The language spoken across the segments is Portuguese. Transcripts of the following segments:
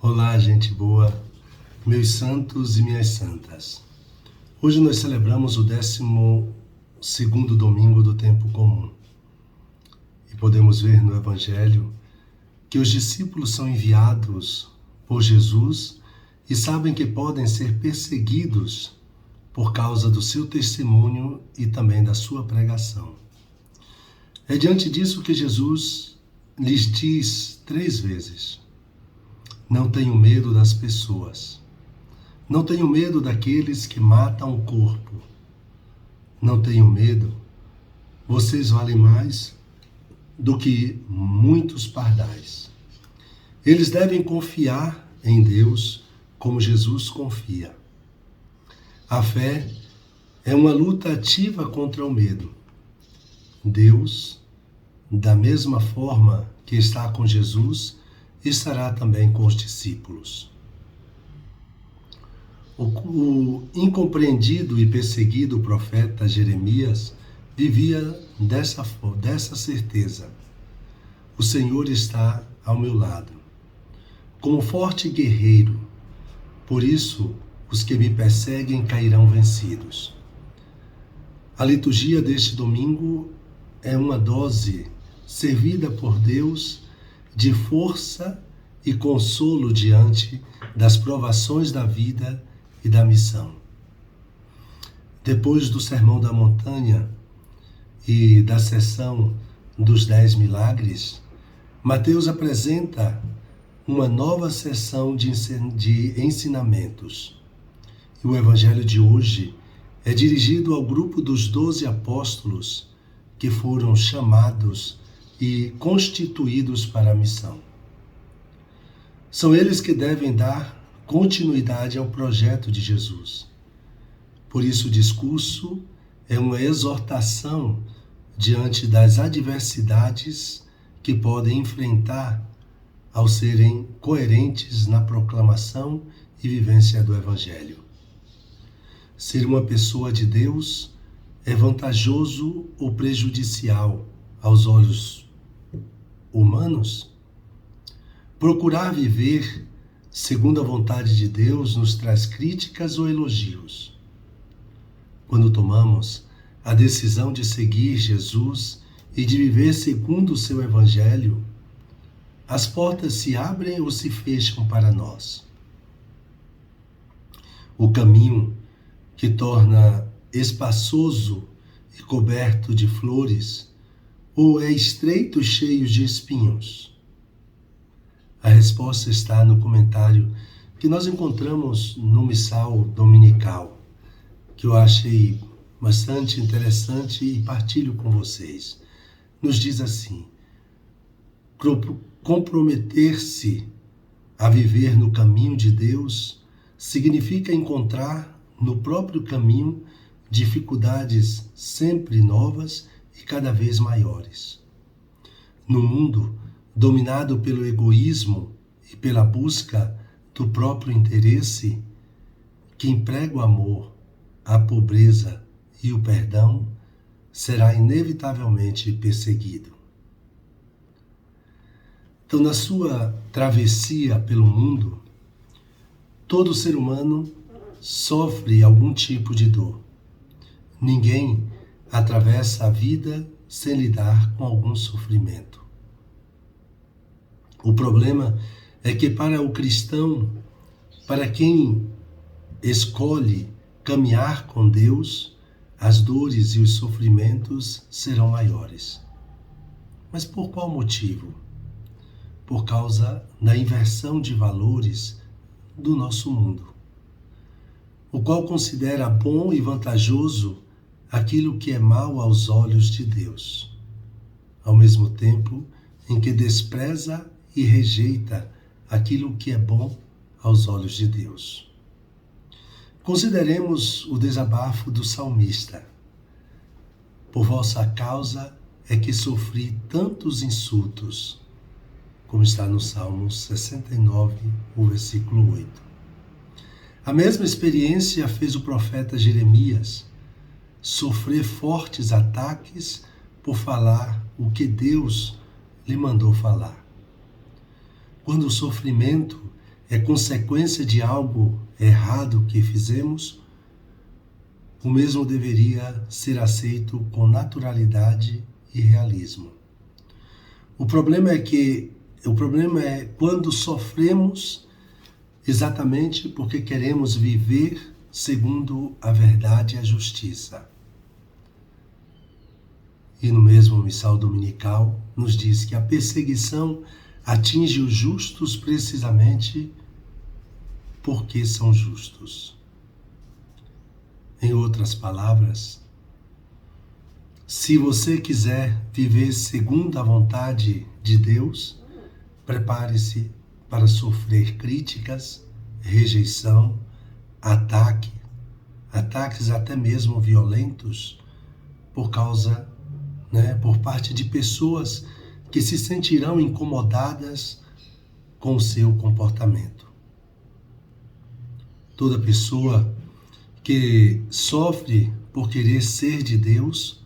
Olá, gente boa, meus santos e minhas santas. Hoje nós celebramos o 12º domingo do tempo comum. E podemos ver no Evangelho que os discípulos são enviados por Jesus e sabem que podem ser perseguidos por causa do seu testemunho e também da sua pregação. É diante disso que Jesus lhes diz 3 vezes: não tenho medo das pessoas. Não tenho medo daqueles que matam o corpo. Não tenho medo. Vocês valem mais do que muitos pardais. Eles devem confiar em Deus como Jesus confia. A fé é uma luta ativa contra o medo. Deus, da mesma forma que está com Jesus, estará também com os discípulos. O incompreendido e perseguido profeta Jeremias vivia dessa certeza: o Senhor está ao meu lado, como forte guerreiro. Por isso, os que me perseguem cairão vencidos. A liturgia deste domingo é uma dose servida por Deus de força e consolo diante das provações da vida e da missão. Depois do Sermão da Montanha e da sessão dos 10 milagres, Mateus apresenta uma nova sessão de ensinamentos. E o Evangelho de hoje é dirigido ao grupo dos 12 apóstolos que foram chamados e constituídos para a missão. São eles que devem dar continuidade ao projeto de Jesus. Por isso o discurso é uma exortação diante das adversidades que podem enfrentar ao serem coerentes na proclamação e vivência do Evangelho. Ser uma pessoa de Deus é vantajoso ou prejudicial aos olhos humanos? Procurar viver segundo a vontade de Deus nos traz críticas ou elogios. Quando tomamos a decisão de seguir Jesus e de viver segundo o seu Evangelho, as portas se abrem ou se fecham para nós. O caminho que torna espaçoso e coberto de flores, ou é estreito e cheio de espinhos? A resposta está no comentário que nós encontramos no missal dominical, que eu achei bastante interessante e partilho com vocês. Nos diz assim: comprometer-se a viver no caminho de Deus significa encontrar no próprio caminho dificuldades sempre novas e cada vez maiores. No mundo dominado pelo egoísmo e pela busca do próprio interesse, quem prega o amor, a pobreza e o perdão será inevitavelmente perseguido. Então, na sua travessia pelo mundo, todo ser humano sofre algum tipo de dor. Ninguém atravessa a vida sem lidar com algum sofrimento. O problema é que para o cristão, para quem escolhe caminhar com Deus, as dores e os sofrimentos serão maiores. Mas por qual motivo? Por causa da inversão de valores do nosso mundo, o qual considera bom e vantajoso aquilo que é mal aos olhos de Deus, ao mesmo tempo em que despreza e rejeita aquilo que é bom aos olhos de Deus. Consideremos o desabafo do salmista: por vossa causa é que sofri tantos insultos, como está no Salmo 69, o versículo 8. A mesma experiência fez o profeta Jeremias, sofrer fortes ataques por falar o que Deus lhe mandou falar. Quando o sofrimento é consequência de algo errado que fizemos, o mesmo deveria ser aceito com naturalidade e realismo. O problema é quando sofremos exatamente porque queremos viver segundo a verdade e a justiça. E no mesmo missal dominical nos diz que a perseguição atinge os justos precisamente porque são justos. Em outras palavras, se você quiser viver segundo a vontade de Deus, prepare-se para sofrer críticas, rejeição, ataques até mesmo violentos, por parte de pessoas que se sentirão incomodadas com o seu comportamento. Toda pessoa que sofre por querer ser de Deus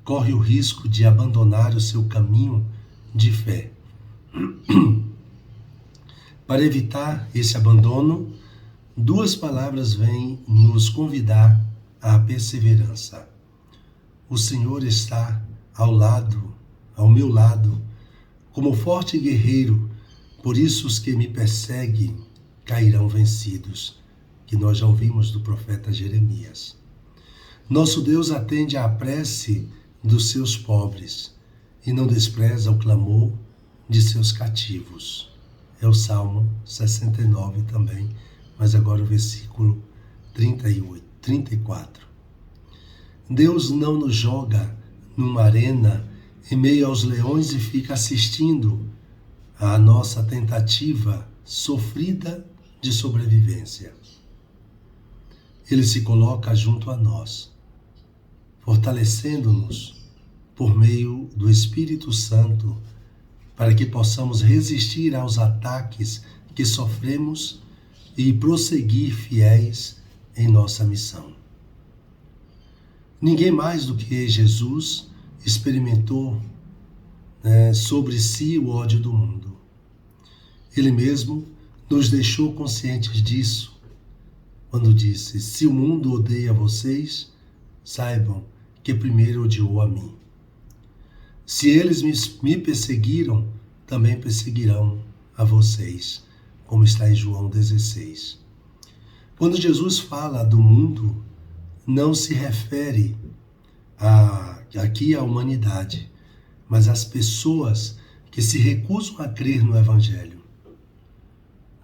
corre o risco de abandonar o seu caminho de fé. Para evitar esse abandono, duas palavras vêm nos convidar à perseverança. O Senhor está ao meu lado, como forte guerreiro, por isso os que me perseguem cairão vencidos, que nós já ouvimos do profeta Jeremias. Nosso Deus atende à prece dos seus pobres e não despreza o clamor de seus cativos. É o Salmo 69 também, mas agora o versículo 34. Deus não nos joga numa arena em meio aos leões e fica assistindo à nossa tentativa sofrida de sobrevivência. Ele se coloca junto a nós, fortalecendo-nos por meio do Espírito Santo, para que possamos resistir aos ataques que sofremos e prosseguir fiéis em nossa missão. Ninguém mais do que Jesus experimentou sobre si o ódio do mundo. Ele mesmo nos deixou conscientes disso, quando disse: se o mundo odeia vocês, saibam que primeiro odiou a mim. Se eles me perseguiram, também perseguirão a vocês, como está em João 16. Quando Jesus fala do mundo, não se refere aqui à humanidade, mas às pessoas que se recusam a crer no Evangelho.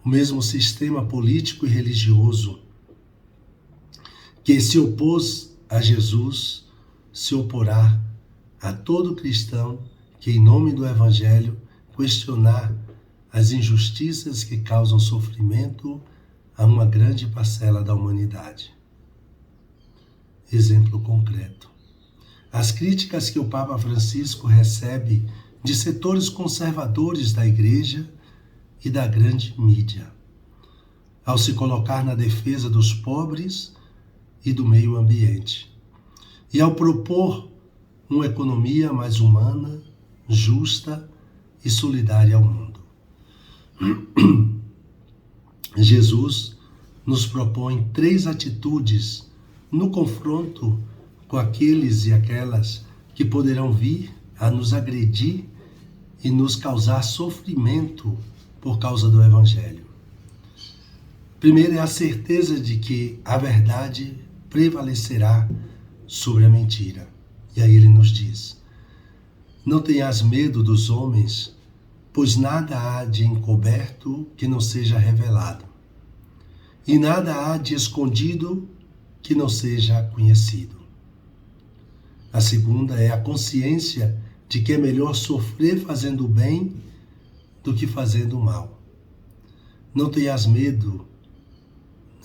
O mesmo sistema político e religioso que se opôs a Jesus se oporá a todo cristão que, em nome do Evangelho, questionar as injustiças que causam sofrimento a uma grande parcela da humanidade. Exemplo concreto. As críticas que o Papa Francisco recebe de setores conservadores da Igreja e da grande mídia, ao se colocar na defesa dos pobres e do meio ambiente, e ao propor uma economia mais humana, justa e solidária ao mundo. Jesus nos propõe 3 atitudes no confronto com aqueles e aquelas que poderão vir a nos agredir e nos causar sofrimento por causa do Evangelho. Primeiro é a certeza de que a verdade prevalecerá sobre a mentira. E aí ele nos diz: não tenhas medo dos homens, pois nada há de encoberto que não seja revelado, e nada há de escondido que não seja conhecido. A segunda é a consciência de que é melhor sofrer fazendo o bem do que fazendo o mal. Não tenhas medo,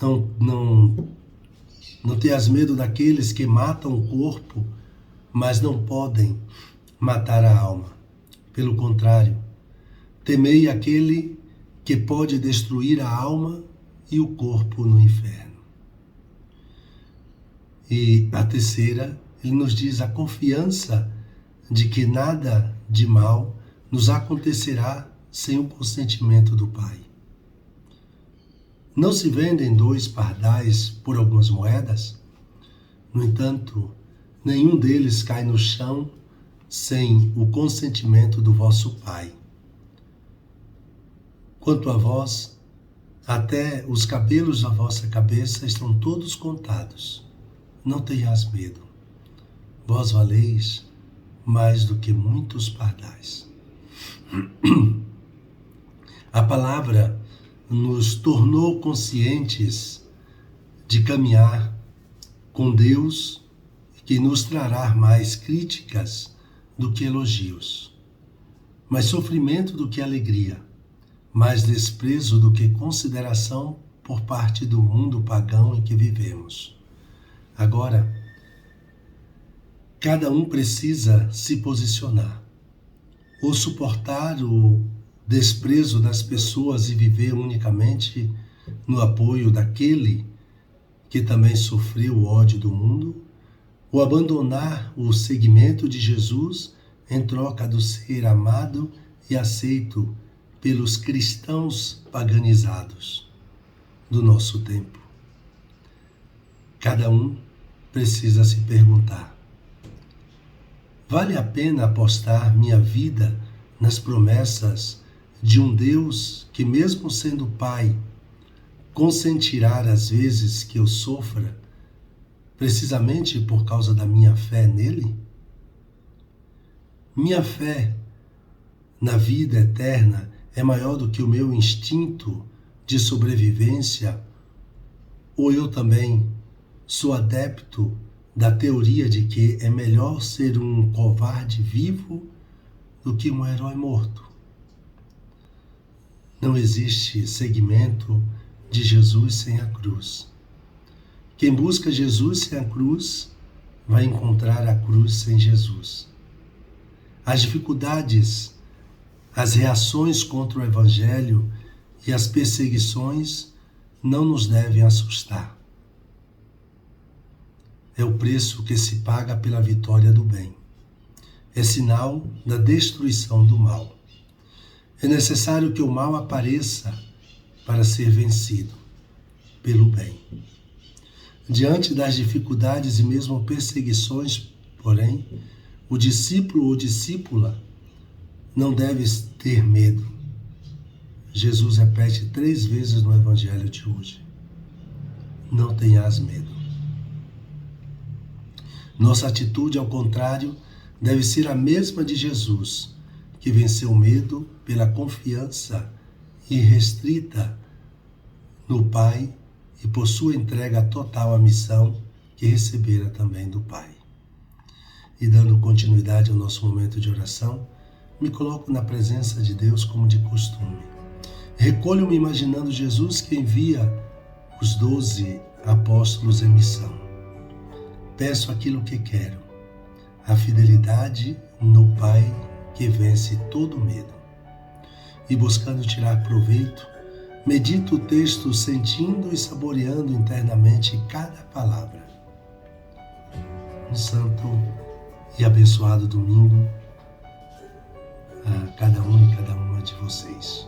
não tenhas medo daqueles que matam o corpo, mas não podem matar a alma. Pelo contrário, temei aquele que pode destruir a alma e o corpo no inferno. E a terceira, ele nos diz a confiança de que nada de mal nos acontecerá sem o consentimento do Pai. Não se vendem 2 pardais por algumas moedas? No entanto, nenhum deles cai no chão sem o consentimento do vosso Pai. Quanto a vós, até os cabelos da vossa cabeça estão todos contados. Não tenhas medo. Vós valeis mais do que muitos pardais. A palavra nos tornou conscientes de caminhar com Deus, que nos trará mais críticas do que elogios, mais sofrimento do que alegria, mais desprezo do que consideração por parte do mundo pagão em que vivemos. Agora, cada um precisa se posicionar, ou suportar o desprezo das pessoas e viver unicamente no apoio daquele que também sofreu o ódio do mundo, ou abandonar o seguimento de Jesus em troca do ser amado e aceito pelos cristãos paganizados do nosso tempo. Cada um precisa se perguntar: vale a pena apostar minha vida nas promessas de um Deus que, mesmo sendo Pai, consentirá às vezes que eu sofra, precisamente por causa da minha fé nele? Minha fé na vida eterna é maior do que o meu instinto de sobrevivência, ou eu também sou adepto da teoria de que é melhor ser um covarde vivo do que um herói morto? Não existe seguimento de Jesus sem a cruz. Quem busca Jesus sem a cruz vai encontrar a cruz sem Jesus. As dificuldades, as reações contra o Evangelho e as perseguições não nos devem assustar. É o preço que se paga pela vitória do bem. É sinal da destruição do mal. É necessário que o mal apareça para ser vencido pelo bem. Diante das dificuldades e mesmo perseguições, porém, o discípulo ou discípula não deve ter medo. Jesus repete 3 vezes no Evangelho de hoje: não tenhas medo. Nossa atitude, ao contrário, deve ser a mesma de Jesus, que venceu o medo pela confiança irrestrita no Pai e por sua entrega total à missão que recebera também do Pai. E dando continuidade ao nosso momento de oração, me coloco na presença de Deus como de costume. Recolho-me imaginando Jesus que envia os 12 apóstolos em missão. Peço aquilo que quero, a fidelidade no Pai que vence todo medo. E buscando tirar proveito, medito o texto sentindo e saboreando internamente cada palavra. Um santo e abençoado domingo a cada um e cada uma de vocês.